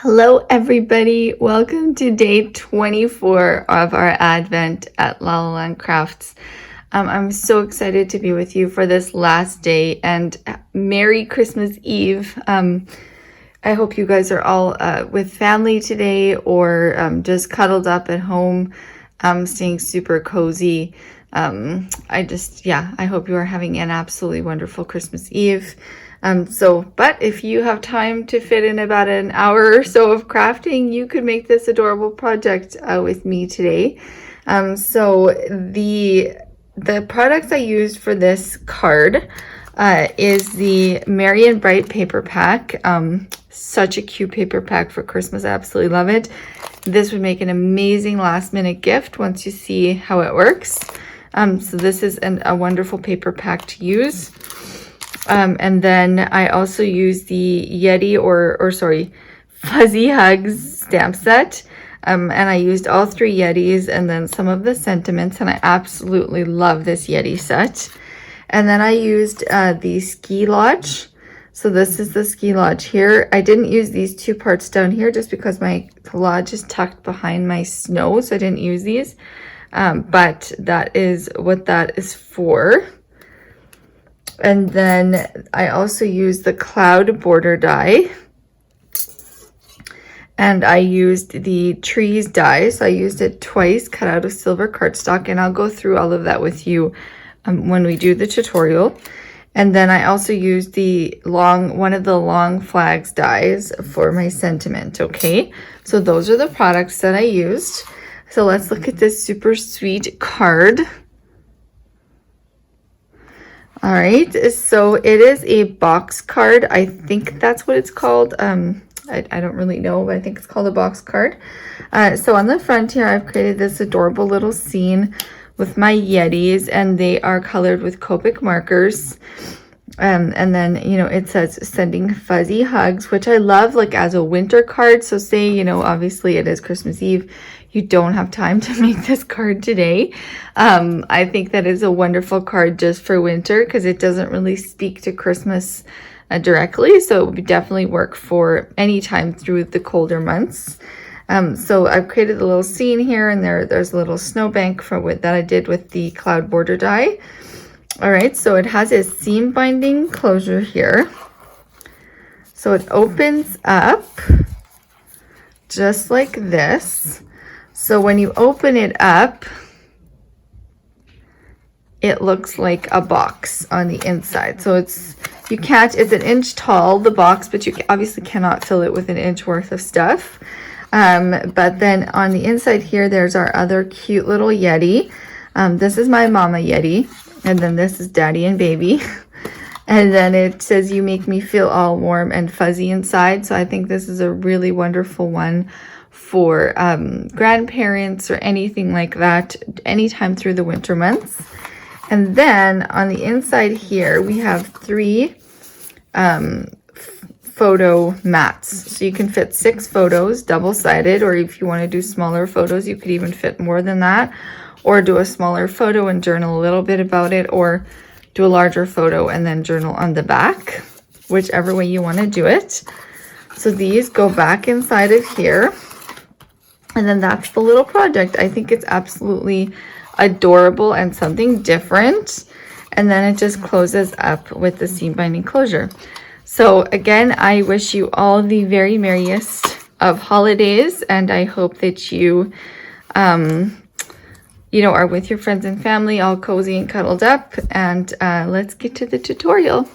Hello everybody, welcome to day 24 of our Advent at La La Land Crafts. I'm so excited to be with you for this last day, and Merry Christmas Eve. I hope you guys are all with family today, or just cuddled up at home, staying super cozy. I hope you are having an absolutely wonderful Christmas Eve. But if you have time to fit in about an hour or so of crafting, you could make this adorable project with me today. The products I used for this card is the Merry and Bright paper pack. Such a cute paper pack for Christmas. I absolutely love it. This would make an amazing last minute gift once you see how it works. So this is a wonderful paper pack to use. And then I also use the Yeti Fuzzy Hugs stamp set. And I used all 3 Yetis and then some of the sentiments, and I absolutely love this Yeti set. And then I used the Ski Lodge. So this is the Ski Lodge here. I didn't use these 2 parts down here just because my lodge is tucked behind my snow, so I didn't use these. But that is what that is for. And then I also used the cloud border die, and I used the trees die. So I used it twice, cut out of silver cardstock, and I'll go through all of that with you when we do the tutorial. And then I also used one of the long flags dies for my sentiment. Okay, so those are the products that I used. So let's look at this super sweet card. All right, so it is a box card. I think that's what it's called. I don't really know, but I think it's called a box card. So on the front here, I've created this adorable little scene with my Yetis, and they are colored with Copic markers. And then, it says sending fuzzy hugs, which I love, like as a winter card. So say, obviously it is Christmas Eve. You don't have time to make this card today. I think that is a wonderful card just for winter because it doesn't really speak to Christmas directly. So it would definitely work for any time through the colder months. So I've created a little scene here, and there's a little snowbank that I did with the cloud border die. All right, so it has a seam binding closure here. So it opens up just like this. So when you open it up, it looks like a box on the inside. So it's an inch tall, the box, but you obviously cannot fill it with an inch worth of stuff. But then on the inside here, there's our other cute little Yeti. This is my mama Yeti, and then this is daddy and baby. And then it says, "You make me feel all warm and fuzzy inside." So I think this is a really wonderful one for grandparents or anything like that, anytime through the winter months. And then on the inside here, we have 3 photo mats. So you can fit 6 photos, double-sided, or if you want to do smaller photos, you could even fit more than that, or do a smaller photo and journal a little bit about it, or do a larger photo and then journal on the back, whichever way you want to do it. So these go back inside of here. And then that's the little project. I think it's absolutely adorable and something different. And then it just closes up with the seam binding closure. So again, I wish you all the very merriest of holidays, and I hope that you are with your friends and family, all cozy and cuddled up. And let's get to the tutorial.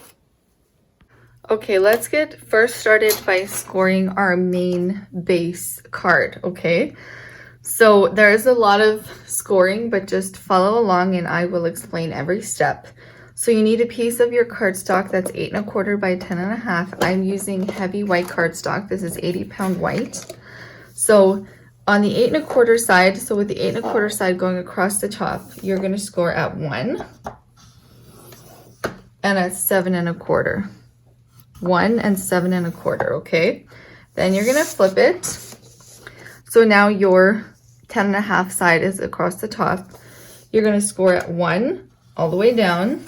Okay, let's get first started by scoring our main base card, okay? So there's a lot of scoring, but just follow along and I will explain every step. So you need a piece of your cardstock that's 8 1/4 by 10 1/2. I'm using heavy white cardstock. This is 80-pound white. So on the 8 1/4 side, so with the 8 1/4 side going across the top, you're going to score at 1 and at 7 1/4. 1 and 7 1/4, okay? Then you're gonna flip it. So now your 10 1/2 side is across the top. You're gonna score at 1 all the way down.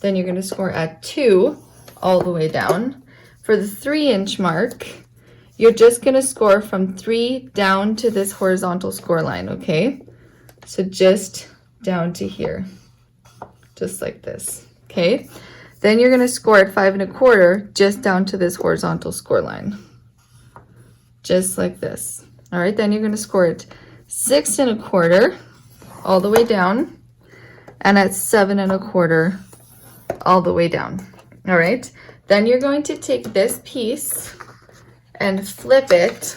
Then you're gonna score at 2 all the way down. For the 3-inch mark, you're just going to score from 3 down to this horizontal score line, okay? So just down to here, just like this, okay? Then you're going to score at 5 1/4 just down to this horizontal score line, just like this. All right, then you're going to score at 6 1/4 all the way down, and at 7 1/4 all the way down. All right, then you're going to take this piece and flip it.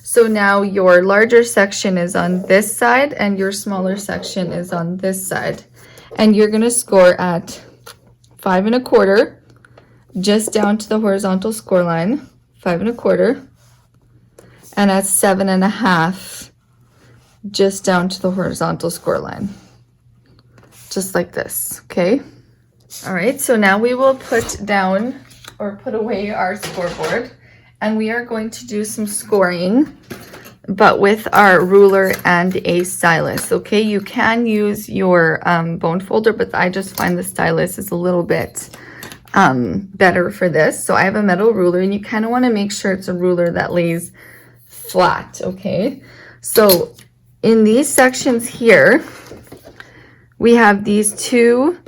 So now your larger section is on this side and your smaller section is on this side. And you're going to score at 5 1/4 just down to the horizontal score line, 5 1/4, and at 7 1/2 just down to the horizontal score line, just like this, okay? All right, so now we will put down or put away our scoreboard, and we are going to do some scoring, but with our ruler and a stylus, okay? You can use your bone folder, but I just find the stylus is a little bit better for this. So I have a metal ruler, and you kind of want to make sure it's a ruler that lays flat, okay? So in these sections here, we have these two,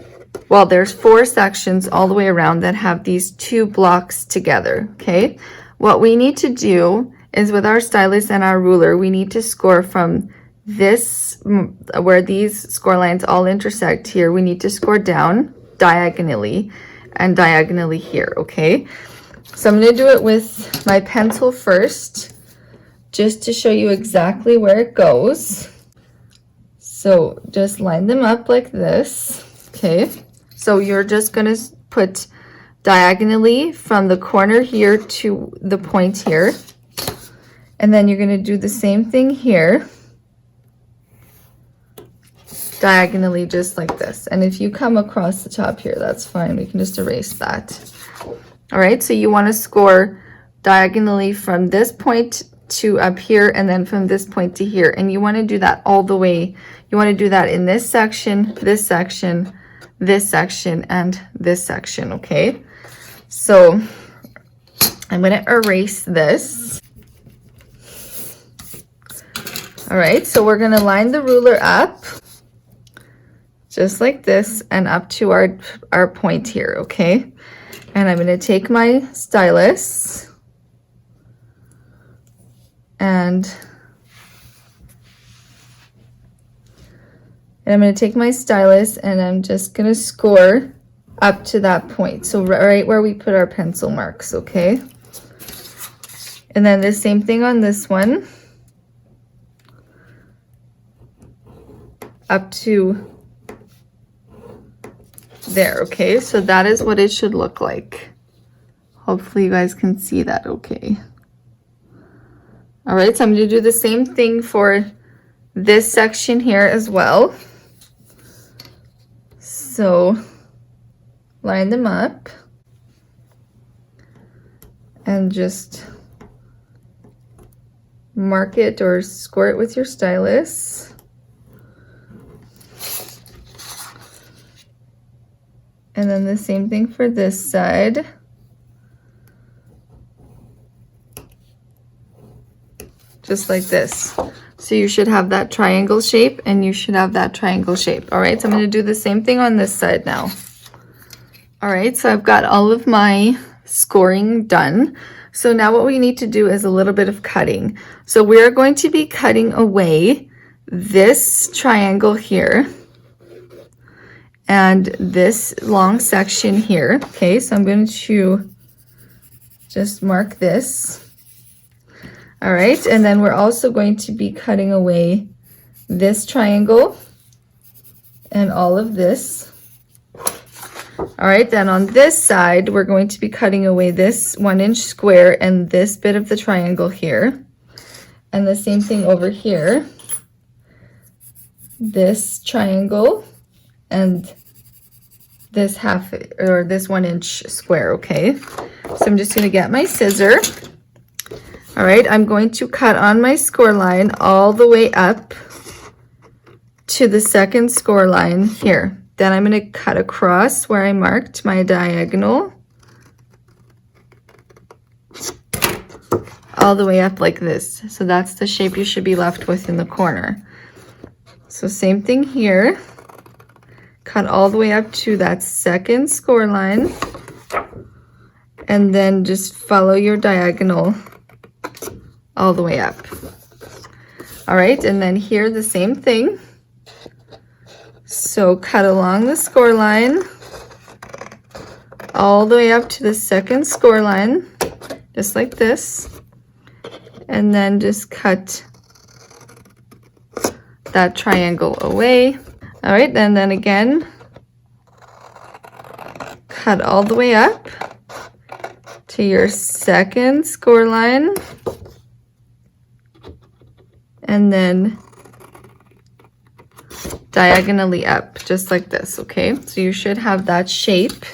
well, there's 4 sections all the way around that have these 2 blocks together, okay? What we need to do is with our stylus and our ruler, we need to score from this, where these score lines all intersect here, we need to score down diagonally and diagonally here, okay? So I'm going to do it with my pencil first, just to show you exactly where it goes. So just line them up like this, okay? So you're just going to put diagonally from the corner here to the point here. And then you're going to do the same thing here, diagonally, just like this. And if you come across the top here, that's fine. We can just erase that. All right, so you want to score diagonally from this point to up here, and then from this point to here. And you want to do that all the way. You want to do that in this section, this section, this section, and this section, okay? So I'm going to erase this. All right, so we're going to line the ruler up just like this and up to our point here, okay? And I'm going to take my stylus and I'm going to take my stylus and I'm just going to score up to that point. So right where we put our pencil marks, okay? And then the same thing on this one. Up to there, okay? So that is what it should look like. Hopefully you guys can see that okay. All right, so I'm going to do the same thing for this section here as well. So line them up and just mark it or score it with your stylus. And then the same thing for this side. Just like this. So you should have that triangle shape and you should have that triangle shape. All right, so I'm going to do the same thing on this side now. All right, so I've got all of my scoring done. So now what we need to do is a little bit of cutting. So we're going to be cutting away this triangle here and this long section here. Okay, so I'm going to just mark this. All right, and then we're also going to be cutting away this triangle and all of this. All right, then on this side, we're going to be cutting away this 1-inch square and this bit of the triangle here. And the same thing over here. This triangle and this half or this 1-inch square, okay? So I'm just gonna get my scissor. All right, I'm going to cut on my score line all the way up to the second score line here. Then I'm going to cut across where I marked my diagonal all the way up like this. So that's the shape you should be left with in the corner. So same thing here. Cut all the way up to that second score line. And then just follow your diagonal all the way up. All right, and then here the same thing. So cut along the score line all the way up to the second score line, just like this. And then just cut that triangle away. All right, and then again, cut all the way up to your second score line. And then diagonally up, just like this, okay? So you should have that shape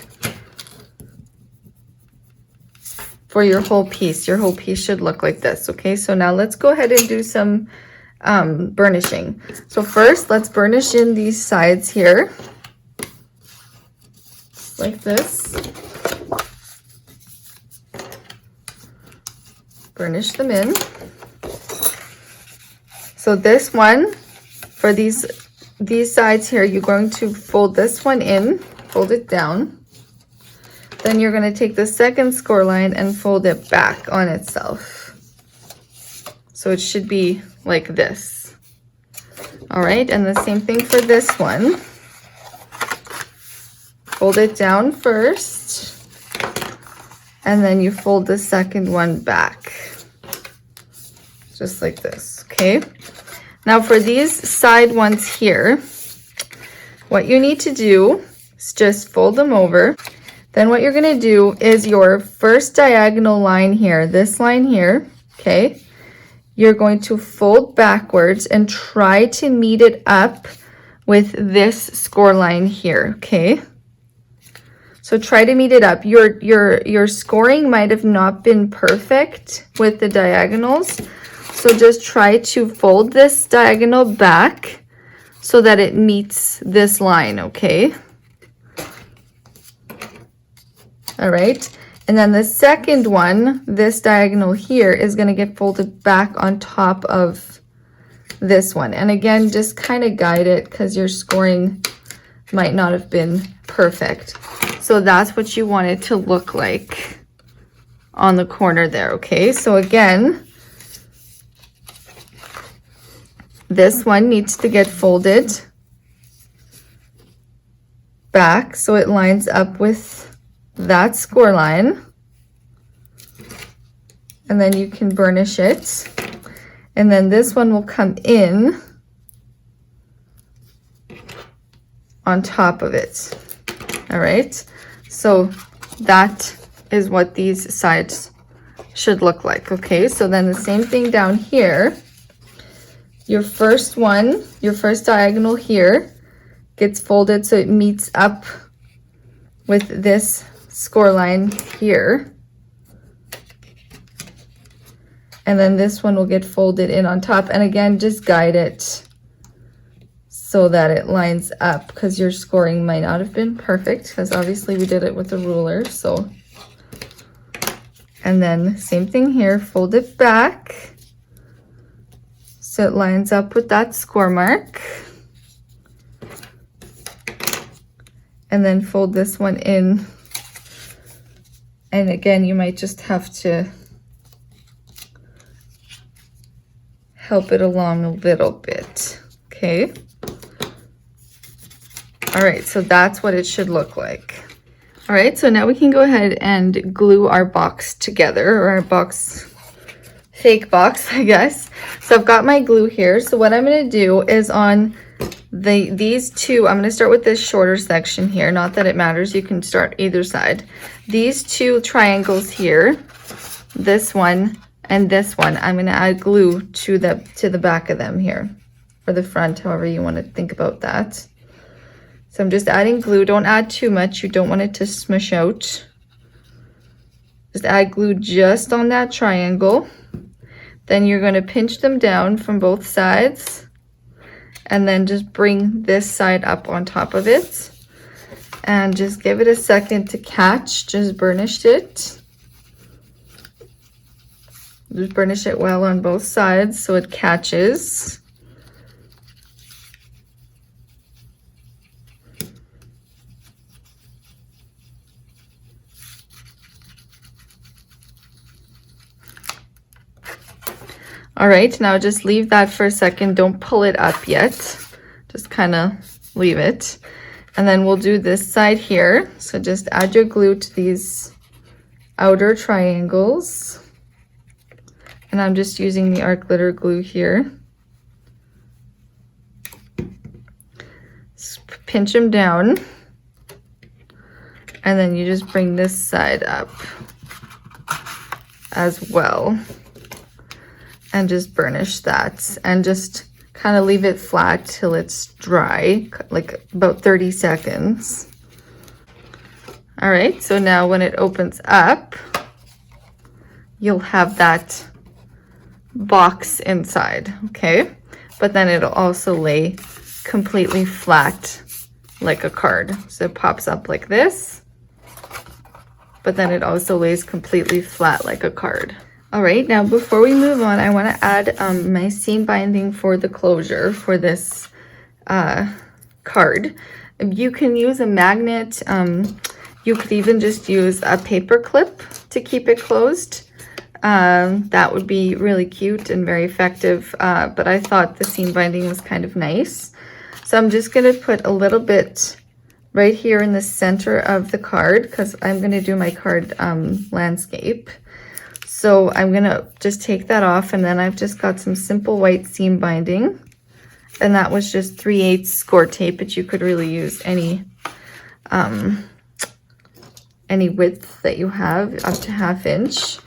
for your whole piece. Your whole piece should look like this, okay? So now let's go ahead and do some burnishing. So first, let's burnish in these sides here, like this. Burnish them in. So this one, for these sides here, you're going to fold this one in, fold it down. Then you're going to take the second score line and fold it back on itself. So it should be like this. All right, and the same thing for this one. Fold it down first, and then you fold the second one back. Just like this, okay? Now for these side ones here, what you need to do is just fold them over. Then what you're gonna do is your first diagonal line here, this line here, okay? You're going to fold backwards and try to meet it up with this score line here, okay? So try to meet it up. Your scoring might have not been perfect with the diagonals. So just try to fold this diagonal back so that it meets this line, okay? All right, and then the second one, this diagonal here, is gonna get folded back on top of this one. And again, just kind of guide it because your scoring might not have been perfect. So that's what you want it to look like on the corner there, okay? So again, this one needs to get folded back so it lines up with that score line. And then you can burnish it. And then this one will come in on top of it. All right. So that is what these sides should look like. Okay. So then the same thing down here. Your first one, your first diagonal here gets folded so it meets up with this score line here. And then this one will get folded in on top. And again, just guide it so that it lines up because your scoring might not have been perfect because obviously we did it with a ruler. So, and then same thing here, fold it back so it lines up with that score mark. And then fold this one in. And again, you might just have to help it along a little bit, okay? All right, so that's what it should look like. All right, so now we can go ahead and glue our box together, or our box, fake box, I guess. So I've got my glue here. So what I'm gonna do is on these two, I'm gonna start with this shorter section here. Not that it matters, you can start either side. These two triangles here, this one and this one, I'm gonna add glue to the back of them here, or the front, however you wanna think about that. So I'm just adding glue. Don't add too much, you don't want it to smush out. Just add glue just on that triangle. Then you're gonna pinch them down from both sides and then just bring this side up on top of it and just give it a second to catch. Just burnished it. Just burnish it well on both sides so it catches. All right, now just leave that for a second. Don't pull it up yet. Just kind of leave it. And then we'll do this side here. So just add your glue to these outer triangles. And I'm just using the art glitter glue here. Just pinch them down. And then you just bring this side up as well. And just burnish that. And just kind of leave it flat till it's dry, like about 30 seconds. All right, so now when it opens up, you'll have that box inside, okay? But then it'll also lay completely flat like a card. So it pops up like this, but then it also lays completely flat like a card. All right, now before we move on, I want to add my seam binding for the closure for this card. You can use a magnet. You could even just use a paper clip to keep it closed. That would be really cute and very effective, but I thought the seam binding was kind of nice. So I'm just going to put a little bit right here in the center of the card because I'm going to do my card landscape. So I'm going to just take that off, and then I've just got some simple white seam binding. And that was just 3/8 score tape, but you could really use any width that you have up to 1/2 inch.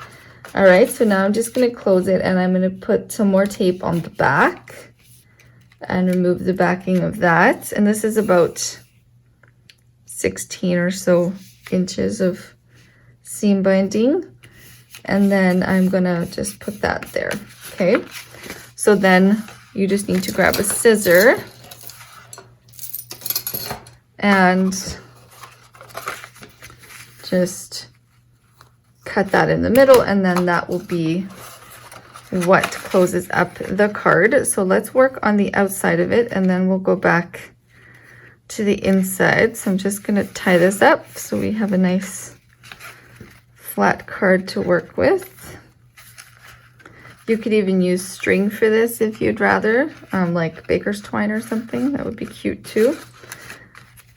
All right, so now I'm just going to close it, and I'm going to put some more tape on the back and remove the backing of that. And this is about 16 or so inches of seam binding. And then I'm gonna just put that there, okay? So then you just need to grab a scissor and just cut that in the middle, and then that will be what closes up the card. So let's work on the outside of it, and then we'll go back to the inside. So I'm just gonna tie this up so we have a nice flat card to work with. You could even use string for this if you'd rather, like baker's twine or something. That would be cute too.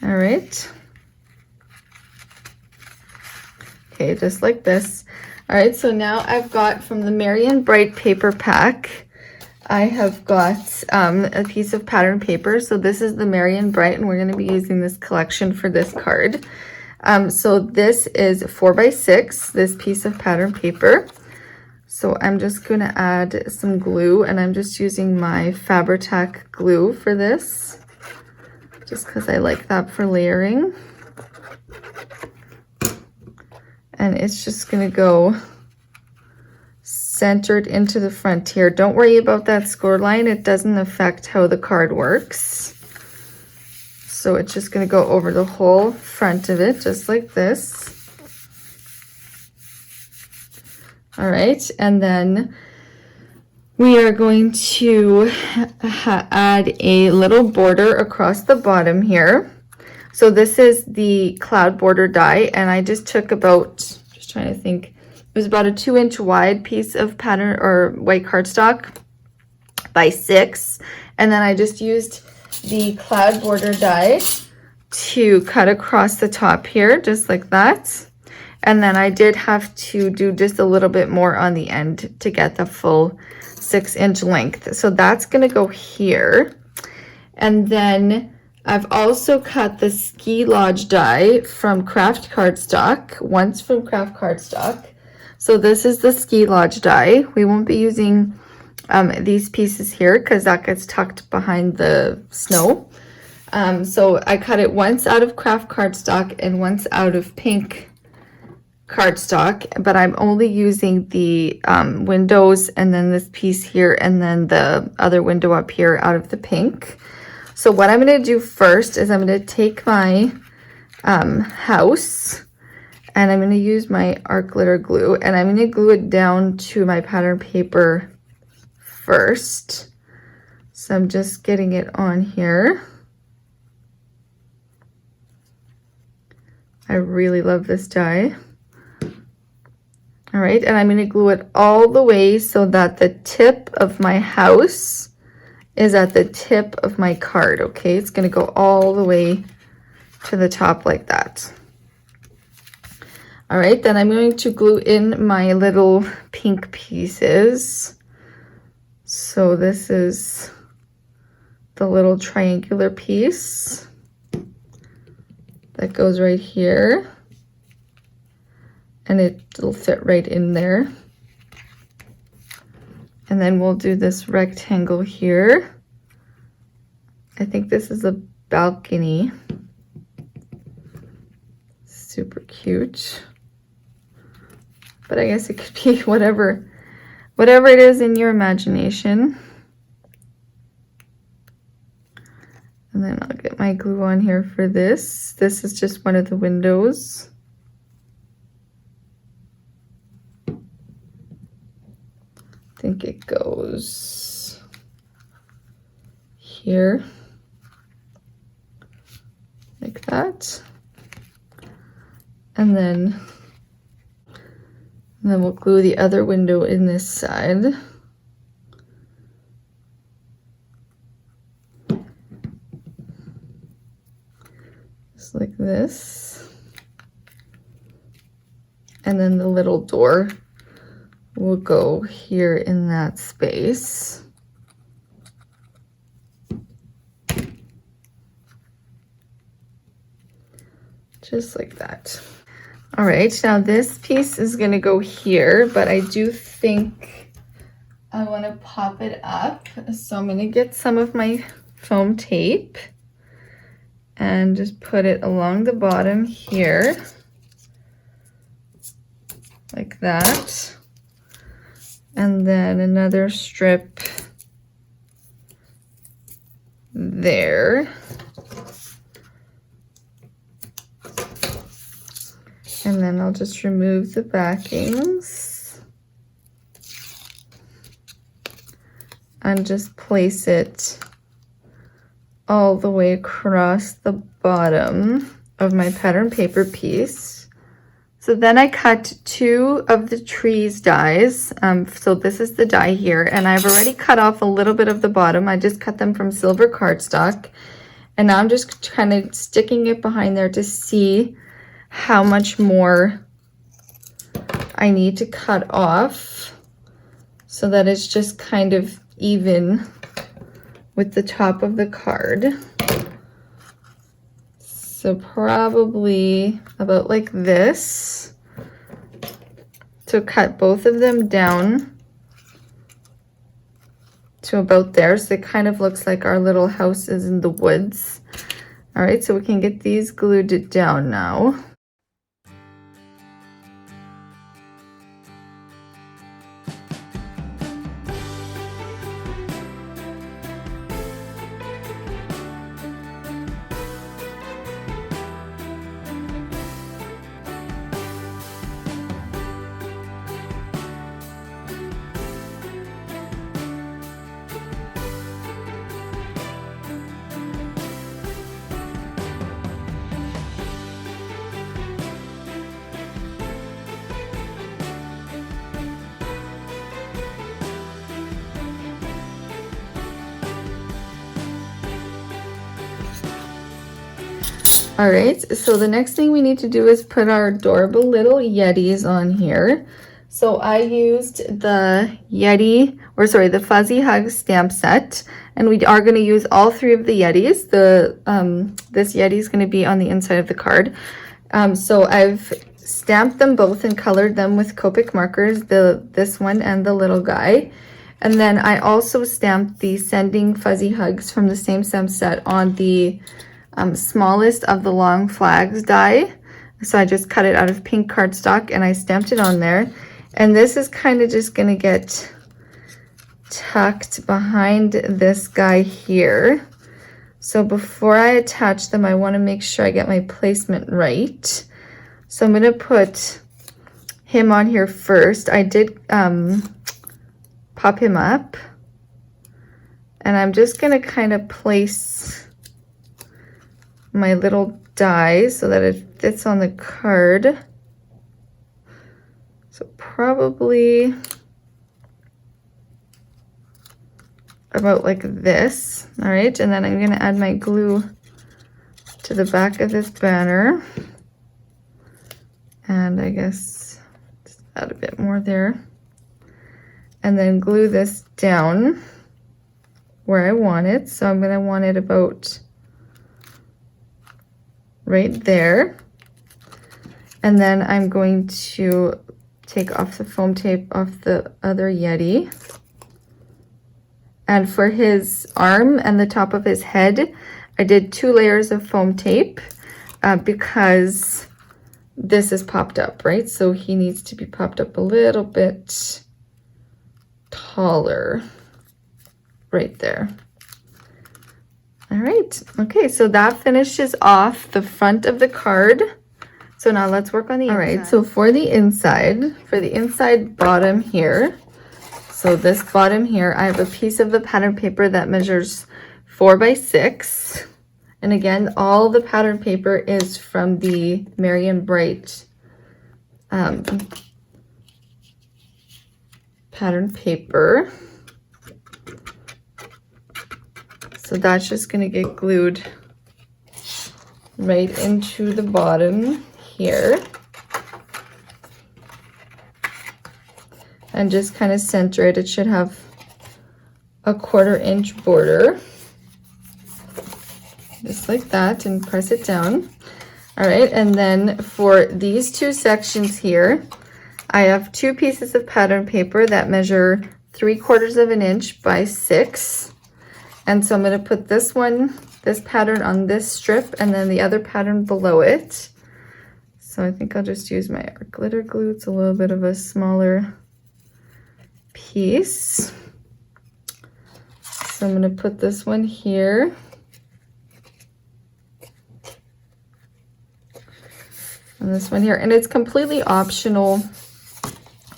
All right. Okay, just like this. All right, so now I've got from the Marion Bright paper pack, I have got a piece of pattern paper. So this is the Marion Bright, and we're going to be using this collection for this card. So this is 4x6, this piece of pattern paper. So I'm just going to add some glue, and I'm just using my Fabri-Tac glue for this, just because I like that for layering. And it's just going to go centered into the front here. Don't worry about that score line. It doesn't affect how the card works. So it's just going to go over the whole front of it, just like this. All right, and then we are going to add a little border across the bottom here. So this is the cloud border die, and I just took about, just trying to think, it was about a 2-inch wide piece of pattern or white cardstock by 6, and then I just used the cloud border die to cut across the top here, just like that. And then I did have to do just a little bit more on the end to get the full 6-inch length. So that's going to go here. And then I've also cut the Ski Lodge die from Craft Cardstock, once from Craft Cardstock. So this is the Ski Lodge die. We won't be using these pieces here because that gets tucked behind the snow. So I cut it once out of Craft Cardstock and once out of pink cardstock, but I'm only using the windows and then this piece here and then the other window up here out of the pink. So what I'm going to do first is I'm going to take my house, And I'm going to use my art glitter glue, and I'm going to glue it down to my pattern paper first. So I'm just getting it on here. I really love this die. All right, and I'm going to glue it all the way so that the tip of my house is at the tip of my card, okay? It's going to go all the way to the top like that. All right, then I'm going to glue in my little pink pieces. So this is the little triangular piece that goes right here, and it'll fit right in there. And then we'll do this rectangle here. I think this is a balcony. Super cute. But I guess it could be whatever it is in your imagination. And then I'll get my glue on here for this. This is just one of the windows. I think it goes here, like that. And then we'll glue the other window in this side. Just like this. And then the little door will go here in that space. Just like that. All right, now this piece is going to go here, but I do think I want to pop it up. So I'm going to get some of my foam tape and just put it along the bottom here, like that. And then another strip there. And then I'll just remove the backings and just place it all the way across the bottom of my pattern paper piece. So then I cut two of the trees dies. So this is the die here, and I've already cut off a little bit of the bottom. I just cut them from silver cardstock, and now I'm just kind of sticking it behind there to see how much more I need to cut off so that it's just kind of even with the top of the card. So probably about like this. So cut both of them down to about there. So it kind of looks like our little house is in the woods. All right, so we can get these glued down now. All right, so the next thing we need to do is put our adorable little Yetis on here. So I used the Yeti, or sorry, the Fuzzy Hug stamp set, and we are going to use all three of the Yetis. This Yeti is going to be on the inside of the card. So I've stamped them both and colored them with Copic markers, this one and the little guy. And then I also stamped the Sending Fuzzy Hugs from the same stamp set on the smallest of the long flags die. So I just cut it out of pink cardstock and I stamped it on there. And this is kind of just going to get tucked behind this guy here. So before I attach them, I want to make sure I get my placement right. So I'm going to put him on here first. I did pop him up. And I'm just going to kind of place my little die so that it fits on the card. So probably about like this. All right, and then I'm going to add my glue to the back of this banner. And I guess just add a bit more there. And then glue this down where I want it. So I'm going to want it about right there. And then I'm going to take off the foam tape off the other Yeti. And for his arm and the top of his head, I did 2 layers of foam tape because this is popped up, right? So he needs to be popped up a little bit taller right there. All right, okay, so that finishes off the front of the card. So now let's work on the inside. All right, so for the inside bottom here, so this bottom here, I have a piece of the pattern paper that measures 4 by 6. And again, all the pattern paper is from the Merry & Bright pattern paper. So that's just going to get glued right into the bottom here. And just kind of center it. It should have a 1/4 inch border. Just like that, and press it down. All right, and then for these 2 sections here, I have 2 pieces of pattern paper that measure 3/4 of an inch by 6. And so I'm going to put this pattern on this strip, and then the other pattern below it. So I think I'll just use my glitter glue. It's a little bit of a smaller piece. So I'm going to put this one here. And this one here. And it's completely optional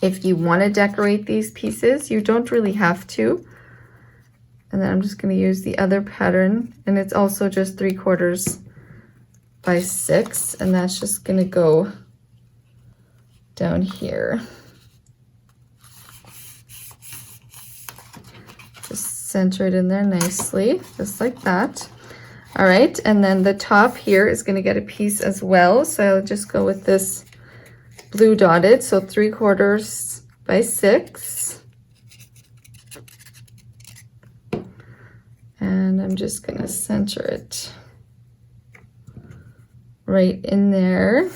if you want to decorate these pieces. You don't really have to. And then I'm just going to use the other pattern, and it's also just 3/4 by 6, and that's just going to go down here. Just center it in there nicely, just like that. All right, and then the top here is going to get a piece as well, so I'll just go with this blue dotted, so 3/4 by 6. And I'm just going to center it right in there.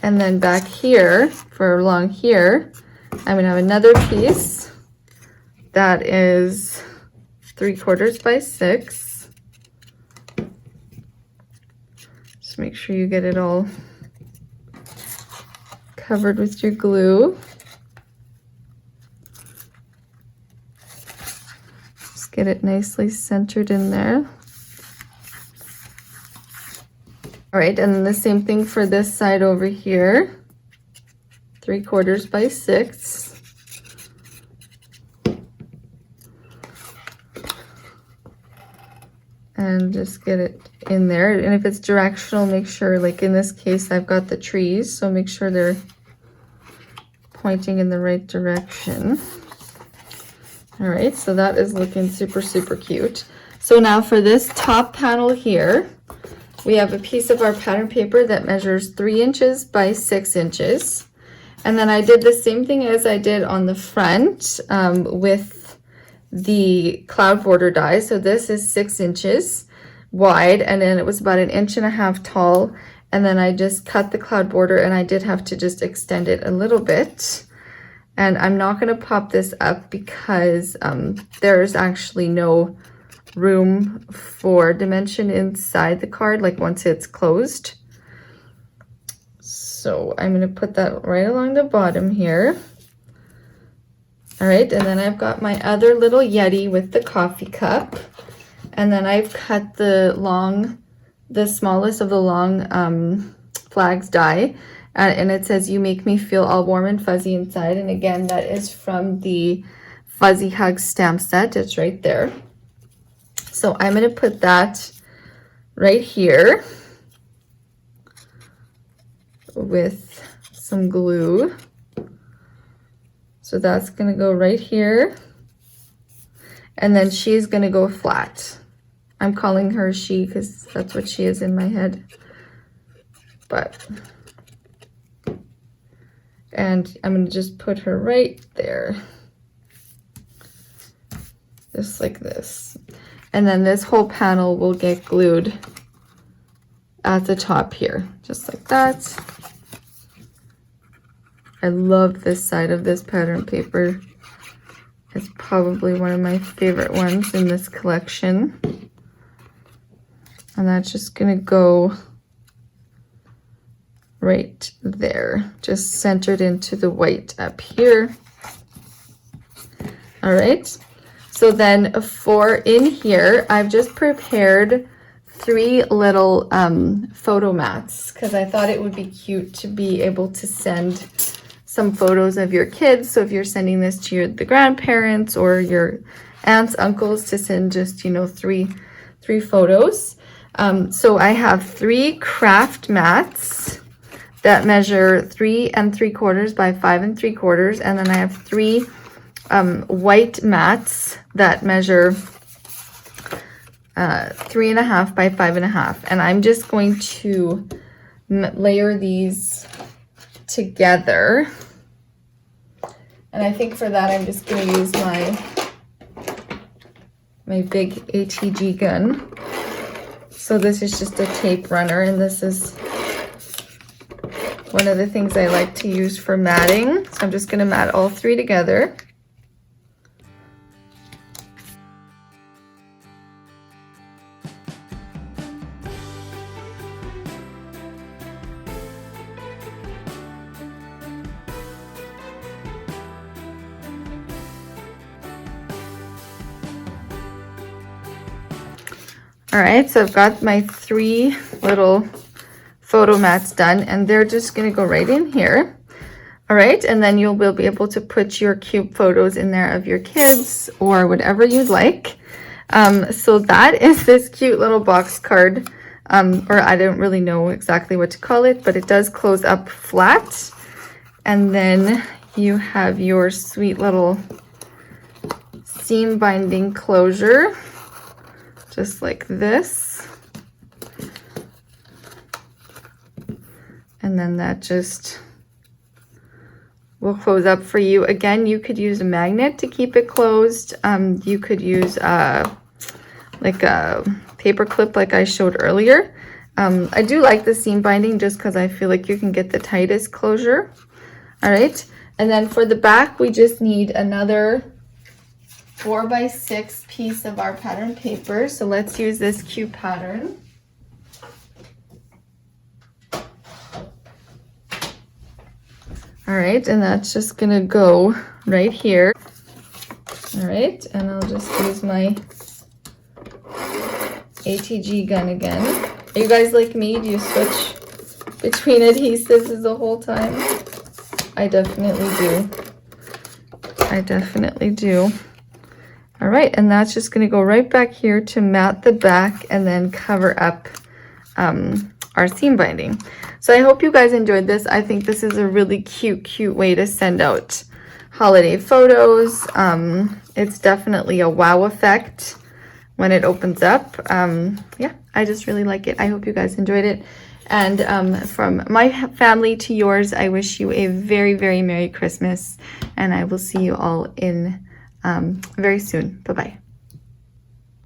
And then back here, for along here, I'm going to have another piece that is 3/4 by 6. Just make sure you get it all covered with your glue. Get it nicely centered in there. All right, and then the same thing for this side over here. 3/4 by 6. And just get it in there. And if it's directional, make sure, like in this case, I've got the trees, so make sure they're pointing in the right direction. All right, so that is looking super, super cute. So now for this top panel here, we have a piece of our pattern paper that measures 3 inches by 6 inches. And then I did the same thing as I did on the front with the cloud border die. So this is 6 inches wide, and then it was about 1.5 inches tall. And then I just cut the cloud border, and I did have to just extend it a little bit. And I'm not going to pop this up because there's actually no room for dimension inside the card, like once it's closed. So I'm going to put that right along the bottom here. All right, and then I've got my other little Yeti with the coffee cup. And then I've cut the long the smallest of the long flags die. And it says, "You make me feel all warm and fuzzy inside." And again, that is from the Fuzzy Hug stamp set. It's right there. So I'm going to put that right here with some glue. So that's going to go right here. And then she's going to go flat. I'm calling her she because that's what she is in my head. And I'm going to just put her right there. Just like this. And then this whole panel will get glued at the top here, just like that. I love this side of this pattern paper. It's probably one of my favorite ones in this collection. And that's just gonna go right there, just centered into the white up here. All right. So then for in here, I've just prepared 3 little photo mats because I thought it would be cute to be able to send some photos of your kids. So if you're sending this to the grandparents or your aunts, uncles, to send just, you know, three photos. So I have 3 craft mats that measure 3 3/4 by 5 3/4, and then I have 3 white mats that measure 3.5 by 5.5, and I'm just going to layer these together. And I think for that I'm just going to use my big ATG gun. So this is just a tape runner, and this is one of the things I like to use for matting. So I'm just going to mat all 3 together. All right, so I've got my 3 little photo mats done, and they're just going to go right in here. All right, and then you will be able to put your cute photos in there of your kids or whatever you'd like. So that is this cute little box card, or I don't really know exactly what to call it, but it does close up flat. And then you have your sweet little seam binding closure, just like this. And then that just will close up for you. Again, you could use a magnet to keep it closed. You could use like a paper clip like I showed earlier. I do like the seam binding just because I feel like you can get the tightest closure. All right, and then for the back, we just need another 4x6 piece of our pattern paper. So let's use this cute pattern. All right, and that's just gonna go right here. All right, and I'll just use my ATG gun again. Are you guys like me? Do you switch between adhesives the whole time? I definitely do. I definitely do. All right, and that's just gonna go right back here to mat the back and then cover up our seam binding. So I hope you guys enjoyed this. I think this is a really cute way to send out holiday photos. It's definitely a wow effect when it opens up. Yeah, I just really like it. I hope you guys enjoyed it. And from my family to yours, I wish you a very, very Merry Christmas, and I will see you all in very soon. Bye-bye.